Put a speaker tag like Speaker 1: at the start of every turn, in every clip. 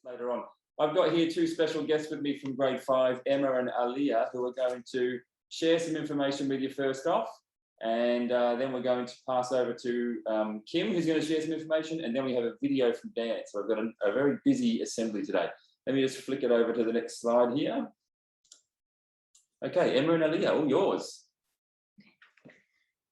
Speaker 1: later on. I've got here two special guests with me from grade 5, Emma and Aliyah, who are going to share some information with you first off. And then we're going to pass over to Kim, who's going to share some information. And then we have a video from Dan. So I've got a very busy assembly today. Let me just flick it over to the next slide here. Okay, Emma and Aliyah, all yours.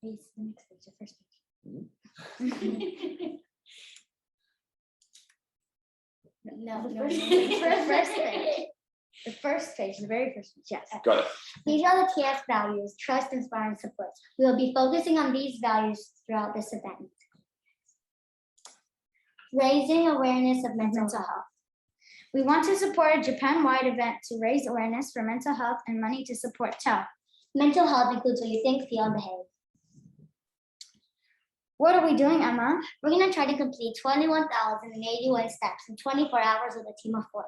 Speaker 2: Okay. The next page, the first page. No, the first page. The first page, the very first page, yes.
Speaker 1: Got it.
Speaker 3: These are the TS values: trust, inspire, and support. We will be focusing on these values throughout this event. Raising awareness of mental health.
Speaker 2: We want to support a Japan-wide event to raise awareness for mental health and money to support TEL.
Speaker 3: Mental health includes what you think, feel, and behave.
Speaker 2: What are we doing, Emma?
Speaker 3: We're going to try to complete 21,081 steps in 24 hours with a team of 4.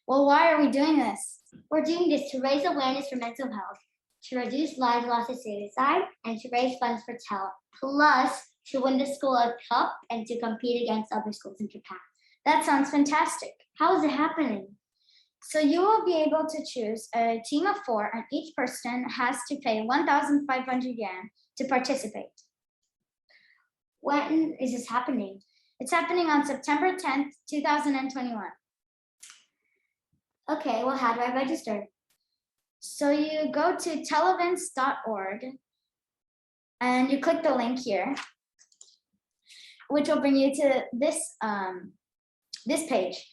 Speaker 2: Well, why are we doing this?
Speaker 3: We're doing this to raise awareness for mental health, to reduce lives lost to suicide, and to raise funds for TEL, plus to win the school a cup and to compete against other schools in Japan.
Speaker 2: That sounds fantastic.
Speaker 3: How is it happening?
Speaker 2: So you will be able to choose a team of 4, and each person has to pay 1,500 yen to participate.
Speaker 3: When is this happening?
Speaker 2: It's happening on September 10th, 2021.
Speaker 3: Okay, well, how do I register?
Speaker 2: So you go to televents.org and you click the link here, which will bring you to this, this page.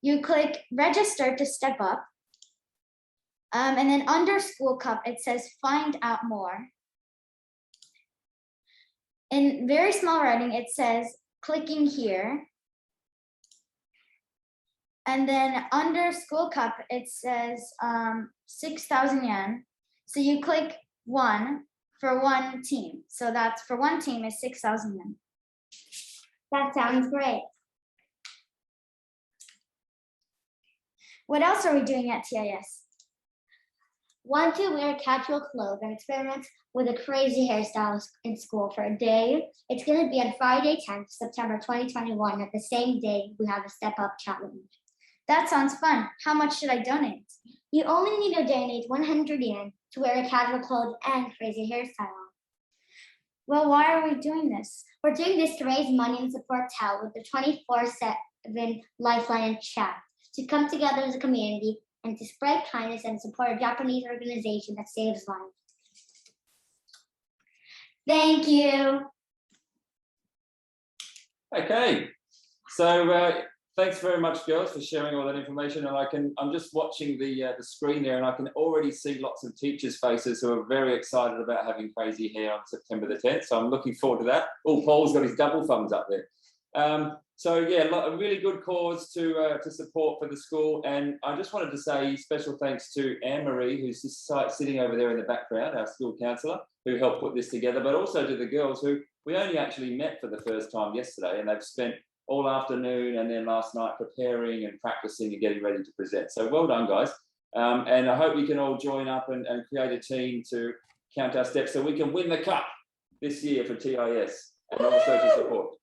Speaker 2: You click register to step up. And then under School Cup, it says find out more. In very small writing, it says clicking here. And then under School Cup, it says 6,000 yen. So you click 1 for one team. So that's for one team is 6,000 yen.
Speaker 3: That sounds great.
Speaker 2: What else are we doing at TIS?
Speaker 3: Want to wear casual clothes and experiment with a crazy hairstyle in school for a day? It's going to be on Friday, 10th September 2021. At the same day, we have a Step Up challenge.
Speaker 2: That sounds fun. How much should I donate?
Speaker 3: You only need to donate 100 yen to wear a casual clothes and crazy hairstyle.
Speaker 2: Well, why are we doing this?
Speaker 3: We're doing this to raise money and support TEL with the 24/7 Lifeline and chat, to come together as a community and to spread kindness and support a Japanese organization that saves lives. Thank you.
Speaker 1: Okay, so thanks very much, girls, for sharing all that information. And I'm just watching the screen there, and I can already see lots of teachers' faces who are very excited about having crazy hair on September the 10th. So I'm looking forward to that. Oh, Paul's got his double thumbs up there. So yeah, a really good cause to support for the school. And I just wanted to say special thanks to Anne-Marie, who's just sitting over there in the background, our school counsellor, who helped put this together, but also to the girls who we only actually met for the first time yesterday, and they've spent all afternoon and then last night preparing and practicing and getting ready to present. So well done, guys. And I hope you can all join up and create a team to count our steps so we can win the cup this year for TIS and also to support.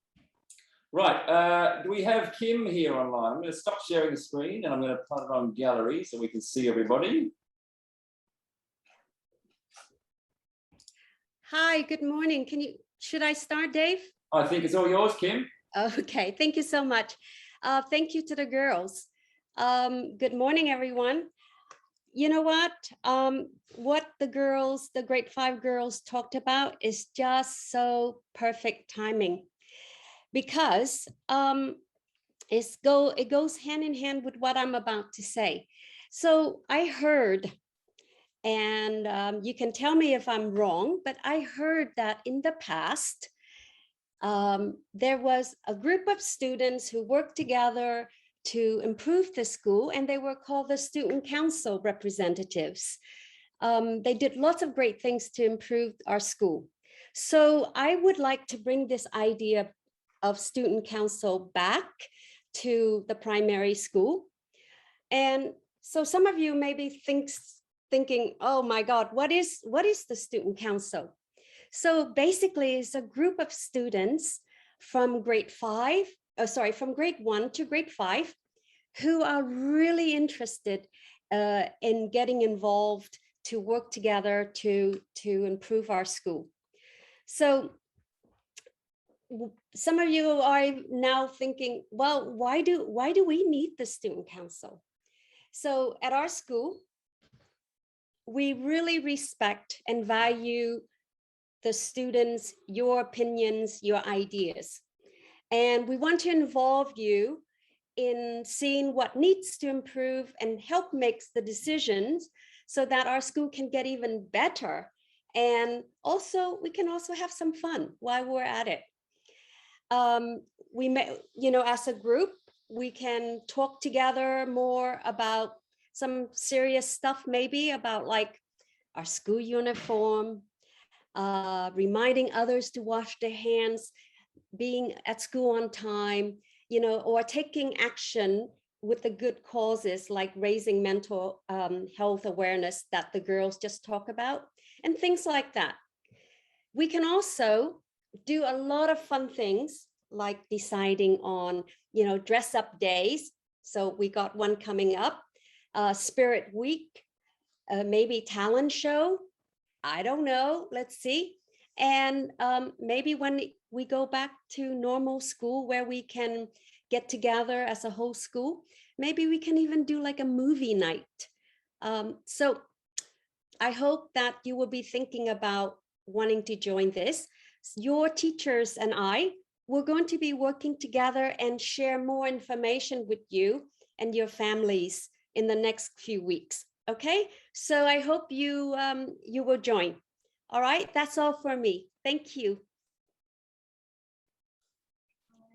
Speaker 1: Right, do we have Kim here online? I'm going to stop sharing the screen and I'm going to put it on gallery so we can see everybody.
Speaker 4: Hi, good morning. Should I start, Dave?
Speaker 1: I think it's all yours, Kim.
Speaker 4: Okay, thank you so much. Thank you to the girls. Good morning, everyone. You know what the girls, the grade 5 girls talked about is just so perfect timing, because it goes hand in hand with what I'm about to say. So I heard, and you can tell me if I'm wrong, but I heard that in the past, there was a group of students who worked together to improve the school, and they were called the student council representatives. They did lots of great things to improve our school. So I would like to bring this idea of student council back to the primary school. And so some of you may be thinking, oh my God, what is the student council? So basically it's a group of students from grade 1 to grade 5 who are really interested in getting involved to work together to improve our school. So some of you are now thinking, well, why do we need the student council? So at our school, we really respect and value the students, your opinions, your ideas. And we want to involve you in seeing what needs to improve and help make the decisions so that our school can get even better. And also, we can also have some fun while we're at it. We may, as a group, we can talk together more about some serious stuff, maybe about like our school uniform, reminding others to wash their hands, being at school on time, or taking action with the good causes like raising mental health awareness that the girls just talk about, and things like that. We can also do a lot of fun things like deciding on, dress up days. So we got one coming up, Spirit Week, maybe talent show. I don't know, let's see. And maybe when we go back to normal school where we can get together as a whole school, maybe we can even do like a movie night. So I hope that you will be thinking about wanting to join this. Your teachers and I, we're going to be working together and share more information with you and your families in the next few weeks. Okay, so I hope you will join. All right, that's all for me. Thank you.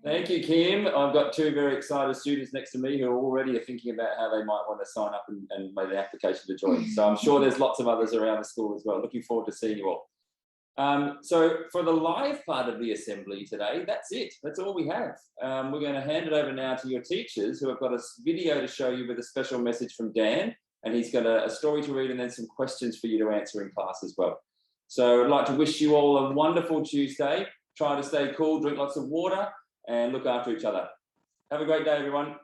Speaker 1: Thank you, Kim. I've got two very excited students next to me who already are thinking about how they might want to sign up and make an application to join. So I'm sure there's lots of others around the school as well. Looking forward to seeing you all. So for the live part of the assembly today, that's it. That's all we have. We're going to hand it over now to your teachers who have got a video to show you with a special message from Dan, and he's got a story to read and then some questions for you to answer in class as well. So I'd like to wish you all a wonderful Tuesday. Try to stay cool, drink lots of water, and look after each other. Have a great day, everyone.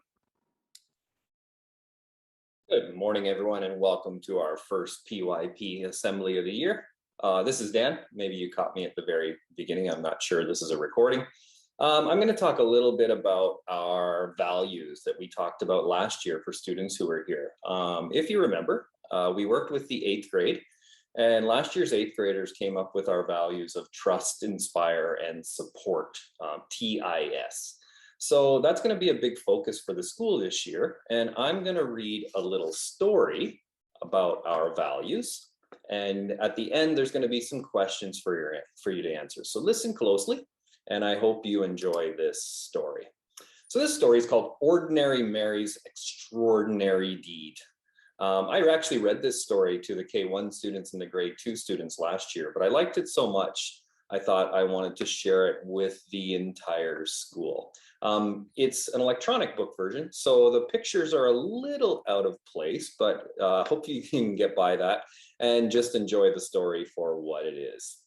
Speaker 5: Good morning, everyone, and welcome to our first PYP Assembly of the year. This is Dan. Maybe you caught me at the very beginning. I'm not sure. This is a recording. I'm going to talk a little bit about our values that we talked about last year for students who were here. If you remember, we worked with the 8th grade, and last year's 8th graders came up with our values of trust, inspire, and support, TIS. So that's going to be a big focus for the school this year. And I'm going to read a little story about our values. And at the end, there's going to be some questions for you to answer. So listen closely, and I hope you enjoy this story. So this story is called Ordinary Mary's Extraordinary Deed. I actually read this story to the K1 students and the grade 2 students last year, but I liked it so much, I thought I wanted to share it with the entire school. It's an electronic book version, so the pictures are a little out of place, but hope you can get by that and just enjoy the story for what it is.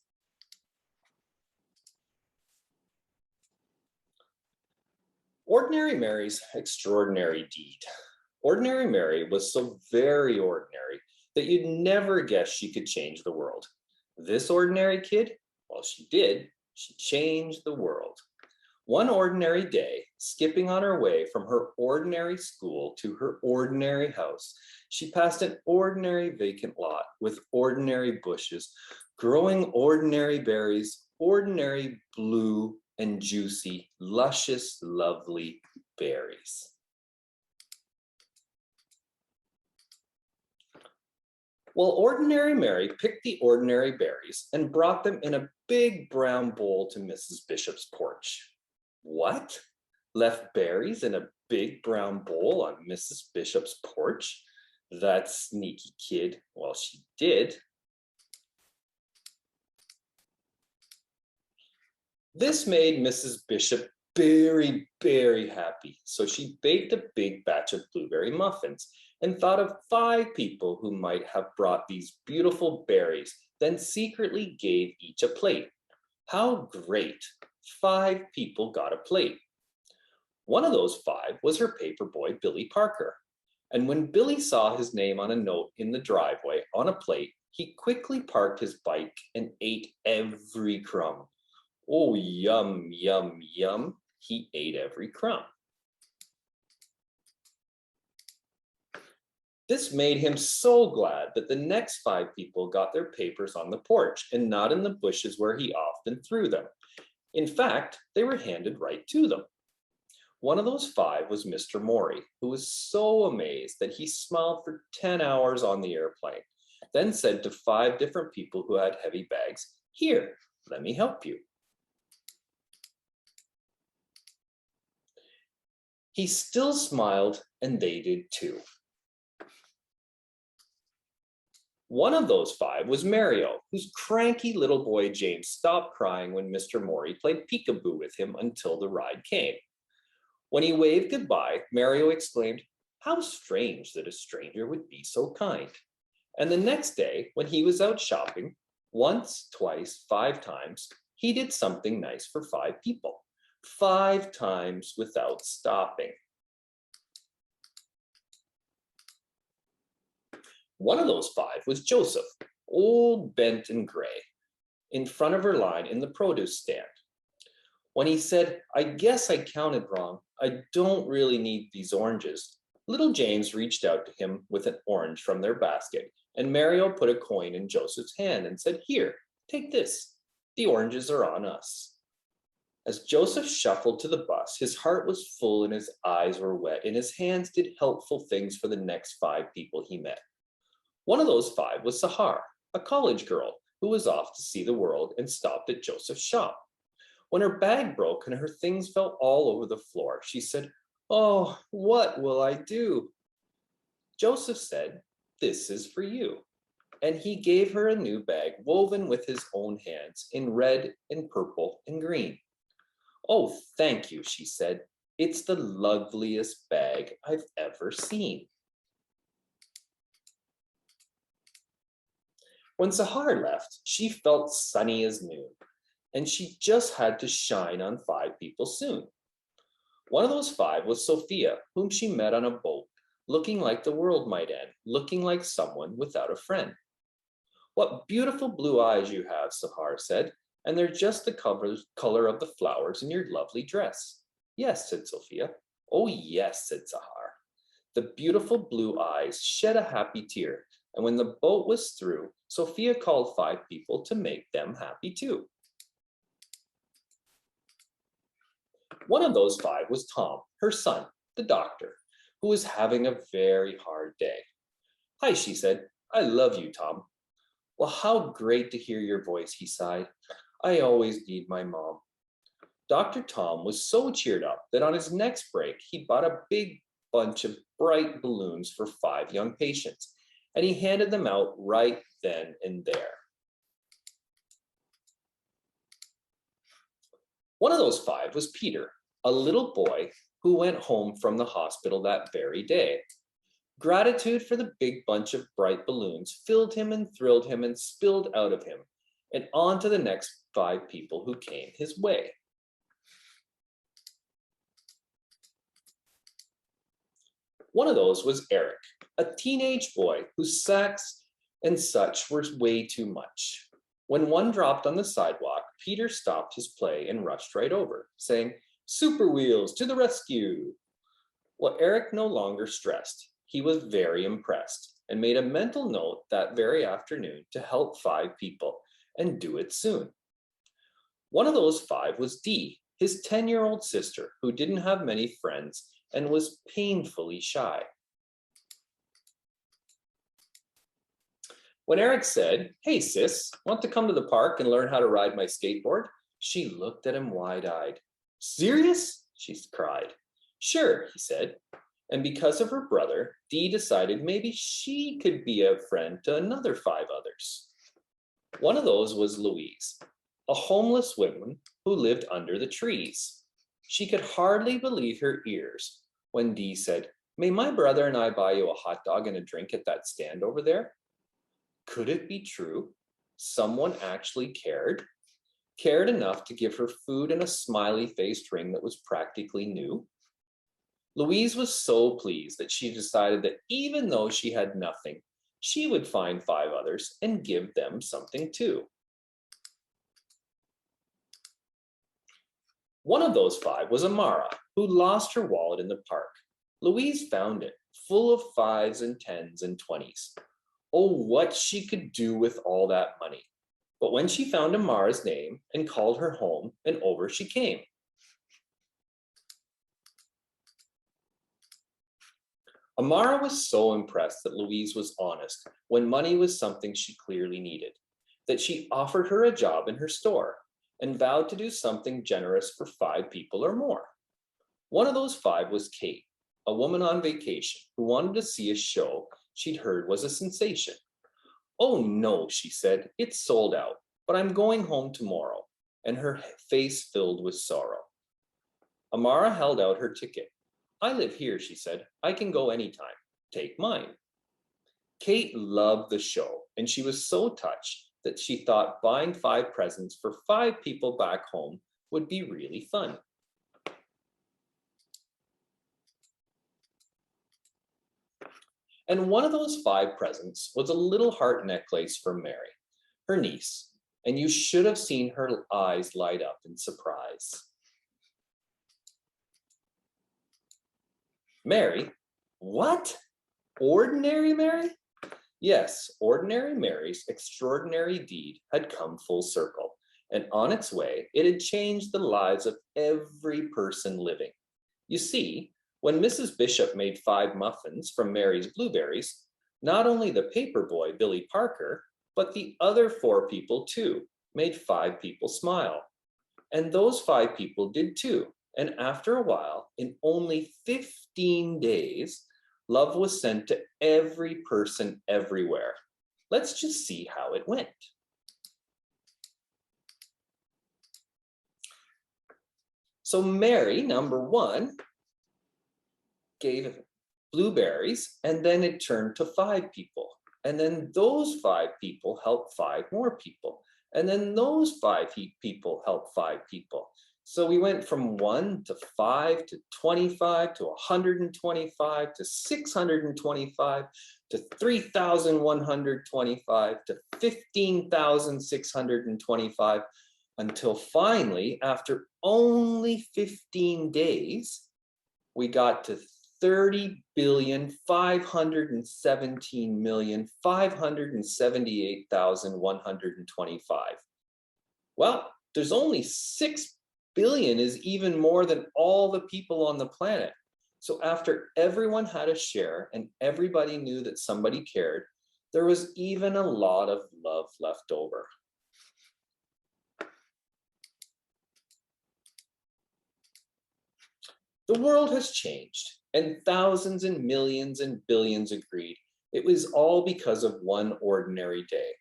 Speaker 5: Ordinary Mary's Extraordinary Deed. Ordinary Mary was so very ordinary that you'd never guess she could change the world. This ordinary kid, well, she did. She changed the world. One ordinary day, skipping on her way from her ordinary school to her ordinary house, she passed an ordinary vacant lot with ordinary bushes, growing ordinary berries, ordinary blue and juicy, luscious, lovely berries. Well, Ordinary Mary picked the ordinary berries and brought them in a big brown bowl to Mrs. Bishop's porch. What? Left berries in a big brown bowl on Mrs. Bishop's porch? That sneaky kid. Well, she did. This made Mrs. Bishop very, very happy. So she baked a big batch of blueberry muffins and thought of 5 people who might have brought these beautiful berries, then secretly gave each a plate. How great! 5 people got a plate. One of those 5 was her paper boy, Billy Parker. And when Billy saw his name on a note in the driveway on a plate, he quickly parked his bike and ate every crumb. Oh, yum, yum, yum. He ate every crumb. This made him so glad that the next 5 people got their papers on the porch and not in the bushes where he often threw them. In fact, they were handed right to them. One of those 5 was Mr. Morey, who was so amazed that he smiled for 10 hours on the airplane, then said to 5 different people who had heavy bags, "Here, let me help you." He still smiled, and they did too. One of those 5 was Mario, whose cranky little boy James stopped crying when Mr. Morey played peekaboo with him until the ride came. When he waved goodbye, Mario exclaimed, "How strange that a stranger would be so kind." And the next day, when he was out shopping, once, twice, 5 times, he did something nice for 5 people. 5 times without stopping. One of those 5 was Joseph, old, bent, and gray, in front of her line in the produce stand. When he said, "I guess I counted wrong. I don't really need these oranges," little James reached out to him with an orange from their basket, and Mario put a coin in Joseph's hand and said, "Here, take this. The oranges are on us." As Joseph shuffled to the bus, his heart was full and his eyes were wet, and his hands did helpful things for the next 5 people he met. One of those 5 was Sahar, a college girl who was off to see the world and stopped at Joseph's shop. When her bag broke and her things fell all over the floor, she said, "Oh, what will I do?" Joseph said, "This is for you." And he gave her a new bag woven with his own hands in red and purple and green. "Oh, thank you," she said. "It's the loveliest bag I've ever seen." When Sahar left, she felt sunny as noon, and she just had to shine on 5 people soon. One of those 5 was Sophia, whom she met on a boat, looking like the world might end, looking like someone without a friend. "What beautiful blue eyes you have," Sahar said, "and they're just the color of the flowers in your lovely dress." "Yes," said Sophia. "Oh, yes," said Sahar. The beautiful blue eyes shed a happy tear, and when the boat was through, Sophia called 5 people to make them happy too. One of those 5 was Tom, her son, the doctor, who was having a very hard day. "Hi," she said. "I love you, Tom." "Well, how great to hear your voice," he sighed. "I always need my mom." Dr. Tom was so cheered up that on his next break, he bought a big bunch of bright balloons for 5 young patients, and he handed them out right then and there. One of those 5 was Peter, a little boy who went home from the hospital that very day. Gratitude for the big bunch of bright balloons filled him and thrilled him and spilled out of him, and on to the next 5 people who came his way. One of those was Eric, a teenage boy whose sacks and such were way too much. When one dropped on the sidewalk, Peter stopped his play and rushed right over, saying, "Super Wheels to the rescue!" Well, Eric no longer stressed. He was very impressed and made a mental note that very afternoon to help 5 people and do it soon. One of those 5 was Dee, his 10-year-old sister, who didn't have many friends and was painfully shy. When Eric said, "Hey sis, want to come to the park and learn how to ride my skateboard?" she looked at him wide-eyed. "Serious?" she cried. "Sure," he said. And because of her brother, Dee decided maybe she could be a friend to another 5 others. One of those was Louise, a homeless woman who lived under the trees. She could hardly believe her ears when Dee said, "May my brother and I buy you a hot dog and a drink at that stand over there?" Could it be true? Someone actually cared enough to give her food and a smiley-faced ring that was practically new? Louise was so pleased that she decided that even though she had nothing, she would find 5 others and give them something too. One of those 5 was Amara, who lost her wallet in the park. Louise found it, full of 5s and 10s and 20s. Oh, what she could do with all that money. But when she found Amara's name and called her home, and over she came. Amara was so impressed that Louise was honest when money was something she clearly needed, that she offered her a job in her store and vowed to do something generous for 5 people or more. One of those 5 was Kate, a woman on vacation who wanted to see a show she'd heard was a sensation. Oh no, she said, it's sold out, but I'm going home tomorrow, and her face filled with sorrow. Amara held out her ticket. I live here, she said. I can go anytime. Take mine. Kate loved the show, and she was so touched that she thought buying 5 presents for 5 people back home would be really fun. And one of those 5 presents was a little heart necklace for Mary, her niece, and you should have seen her eyes light up in surprise. Mary? What? Ordinary Mary? Yes, ordinary Mary's extraordinary deed had come full circle, and on its way, it had changed the lives of every person living. You see, when Mrs. Bishop made 5 muffins from Mary's blueberries, not only the paper boy, Billy Parker, but the other 4 people too, made 5 people smile. And those 5 people did too. And after a while, in only 15 days, love was sent to every person everywhere. Let's just see how it went. So Mary, number 1, gave blueberries, and then it turned to 5 people. And then those 5 people helped 5 more people. And then those 5 people helped 5 people. So we went from 1 to 5 to 25 to 125 to 625 to 3,125 to 15,625 until finally, after only 15 days, we got to 30,517,578,125. Well, there's only 6 billion is even more than all the people on the planet. So after everyone had a share and everybody knew that somebody cared, there was even a lot of love left over. The world has changed, and thousands and millions and billions agreed. It was all because of one ordinary day.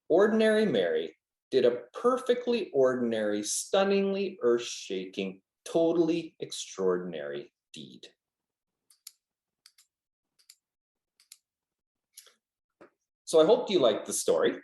Speaker 5: Ordinary Mary did a perfectly ordinary, stunningly earth-shaking, totally extraordinary deed. So I hope you liked the story.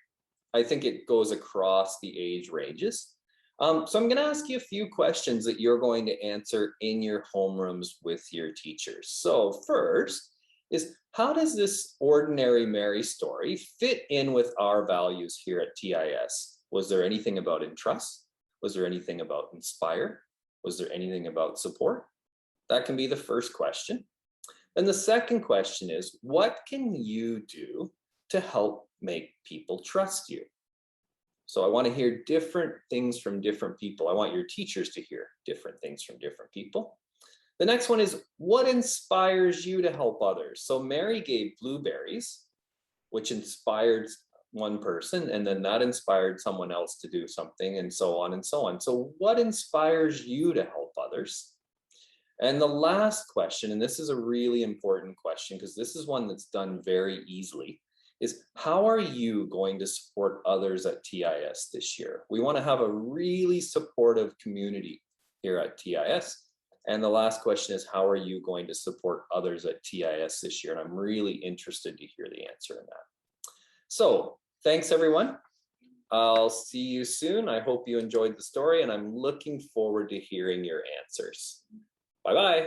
Speaker 5: I think it goes across the age ranges. So I'm going to ask you a few questions that you're going to answer in your homerooms with your teachers. So first is, how does this ordinary Mary story fit in with our values here at TIS? Was there anything about entrust? Was there anything about inspire? Was there anything about support? That can be the first question. Then the second question is, what can you do to help make people trust you? So I want to hear different things from different people. I want your teachers to hear different things from different people. The next one is, what inspires you to help others? So Mary gave blueberries, which inspired one person, and then that inspired someone else to do something, and so on and so on. So what inspires you to help others? And the last question, and this is a really important question because this is one that's done very easily, is how are you going to support others at TIS this year? We want to have a really supportive community here at TIS. And the last question is, how are you going to support others at TIS this year? And I'm really interested to hear the answer in that. So thanks, everyone. I'll see you soon. I hope you enjoyed the story, and I'm looking forward to hearing your answers. Bye-bye.